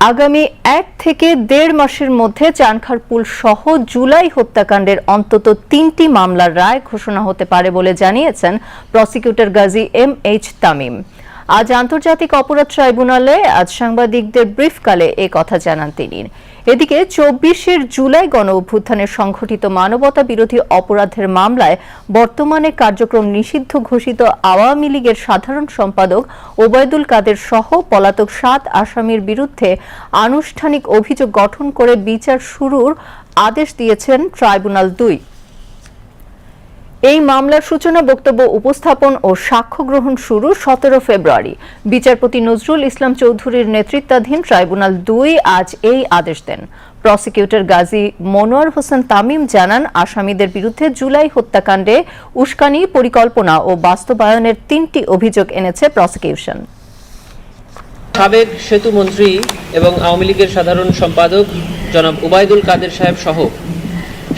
আগামী 1 থেকে 1.5 মাসের মধ্যে চানখারপুল সহ জুলাই হত্যাকাণ্ডের অন্তত 3টি মামলার রায় ঘোষণা হতে পারে বলে জানিয়েছেন প্রসিকিউটর গাজী এম.এইচ. তামিম। আজ আন্তর্জাতিক অপরাধ ট্রাইব্যুনালে আজ সাংবাদিকদের ব্রিফকালে এ কথা জানান তিনি। এদিকে 24 জুলাই গণঅভ্যুত্থানে সংঘটিত মানবতা বিরোধী অপরাধের মামলায় বর্তমানে কার্যক্রম নিষিদ্ধ ঘোষিত আওয়ামী লীগের সাধারণ সম্পাদক ওবায়দুল কাদের সহ পলাতক 7 আসামির বিরুদ্ধে আনুষ্ঠানিক অভিযোগ গঠন করে বিচার শুরুর আদেশ দিয়েছেন ট্রাইব্যুনাল 2। এই মামলার সূচনা বক্তব্য উপস্থাপন ও সাক্ষ্য গ্রহণ শুরু 17 ফেব্রুয়ারি। বিচারপতি নজরুল ইসলাম চৌধুরীর নেতৃত্বাধীন ট্রাইব্যুনাল 2 আজ এই আদেশ দেন। প্রসিকিউটর গাজী মনোয়ার হোসেন তামিম জানান, আসামিদের বিরুদ্ধে জুলাই হত্যাকাণ্ডে উস্কানি, পরিকল্পনা ও বাস্তবায়নের 3টি অভিযোগ এনেছে প্রসিকিউশন। সাবেক সেতু মন্ত্রী এবং আওয়ামী লীগের সাধারণ সম্পাদক জনাব ওবায়দুল কাদের সাহেব সহ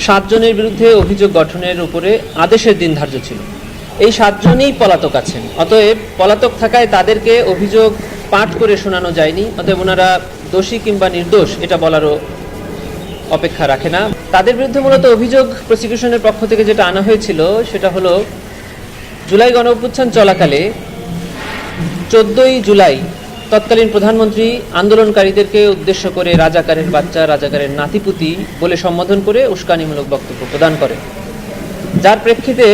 7 জনের বিরুদ্ধে অভিযোগ গঠনের উপরে আদেশের দিন ধার্য ছিল। এই 7 জনই পলাতক আছেন। অতএব পলাতক থাকায় তাদেরকে অভিযোগ পাঠ করে শোনানো যায়নি। অতএব ওনারা দোষী কিংবা নির্দোষ এটা বলারও অপেক্ষা রাখে না। তাদের বিরুদ্ধে মূলত অভিযোগ প্রসিকিউশনের পক্ষ থেকে যেটা আনা হয়েছিল সেটা হলো, জুলাই গণঅভ্যুত্থান চলাকালে 14ই জুলাই তৎকালীন প্রধানমন্ত্রী আন্দোলনকারীদেরকে উদ্দেশ্য করে রাজাকারের বাচ্চা, রাজাকারের নাতিপুতি বলে সম্বোধন করে উস্কানিমূলক বক্তব্য প্রদান করে, যার প্রেক্ষিতে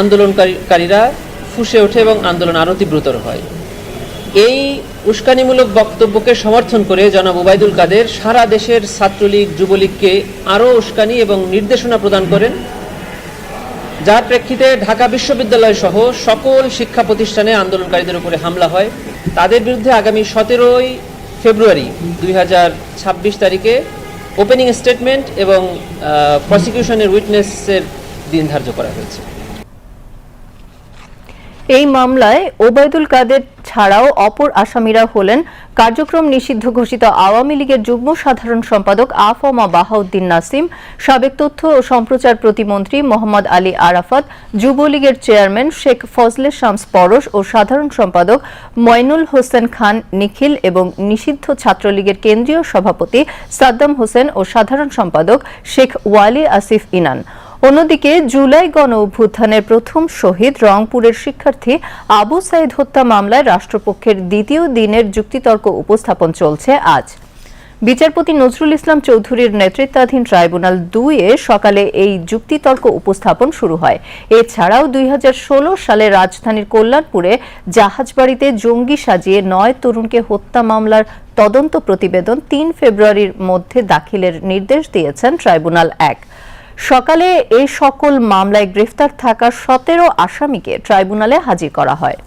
আন্দোলনকারীরা ফুঁসে ওঠে এবং আন্দোলন আরও তীব্রতর হয়। এই উস্কানিমূলক বক্তব্যকে সমর্থন করে জনাব ওবায়দুল কাদের সারা দেশের ছাত্রলীগ, যুবলীগকে আরও উস্কানি এবং নির্দেশনা প্রদান করেন, যার প্রেক্ষিতে ঢাকা বিশ্ববিদ্যালয় সহ সকল শিক্ষা প্রতিষ্ঠানে আন্দোলনকারীদের উপরে হামলা হয়। তাদের বিরুদ্ধে আগামী 17 ফেব্রুয়ারি 2026 তারিখে ওপেনিং স্টেটমেন্ট এবং প্রসিকিউশনের উইটনেসের দিন ধার্য করা হয়েছে। এই মামলায় ওবায়দুল কাদের ছাড়াও অপর আসামিরা হলেন কার্যক্রম নিষিদ্ধ ঘোষিত আওয়ামী লীগের যুগ্ম সাধারণ সম্পাদক আ.ফ.ম. বাহাউদ্দিন নাসিম, সাবেক তথ্য ও সম্প্রচার প্রতিমন্ত্রী মোহাম্মদ আলী আরাফাত, যুবলীগের চেয়ারম্যান শেখ ফজলে শামস পরশ ও সাধারণ সম্পাদক মইনুল হোসেন খান নিখিল এবং নিষিদ্ধ ছাত্রলীগের কেন্দ্রীয় সভাপতি সাদ্দাম হোসেন ও সাধারণ সম্পাদক শেখ ওয়ালি আসিফ ইনান। অন্যদিকে জুলাই গণঅভ্যুত্থানের প্রথম শহীদ রংপুরের শিক্ষার্থী আবু সাইদ হত্যা মামলায় রাষ্ট্রপক্ষের দ্বিতীয় দিনের যুক্তিতর্ক উপস্থাপন চলছে আজ। বিচারপতি নজরুল ইসলাম চৌধুরীর নেতৃত্বাধীন ট্রাইব্যুনাল 2 সকালে এই যুক্তিতর্ক উপস্থাপন শুরু হয়। এছাড়াও 2016 সালে রাজধানীর কল্যাণপুরে জাহাজবাড়িতে জঙ্গি সাজিয়ে 9 তরুণকে হত্যা মামলার তদন্ত প্রতিবেদন 3 ফেব্রুয়ারির মধ্যে দাখিলের নির্দেশ দিয়েছেন ট্রাইব্যুনাল 1। সকালে এই সকল মামলায় গ্রেফতার থাকা 17 আসামিকে ট্রাইব্যুনালে হাজির করা হয়।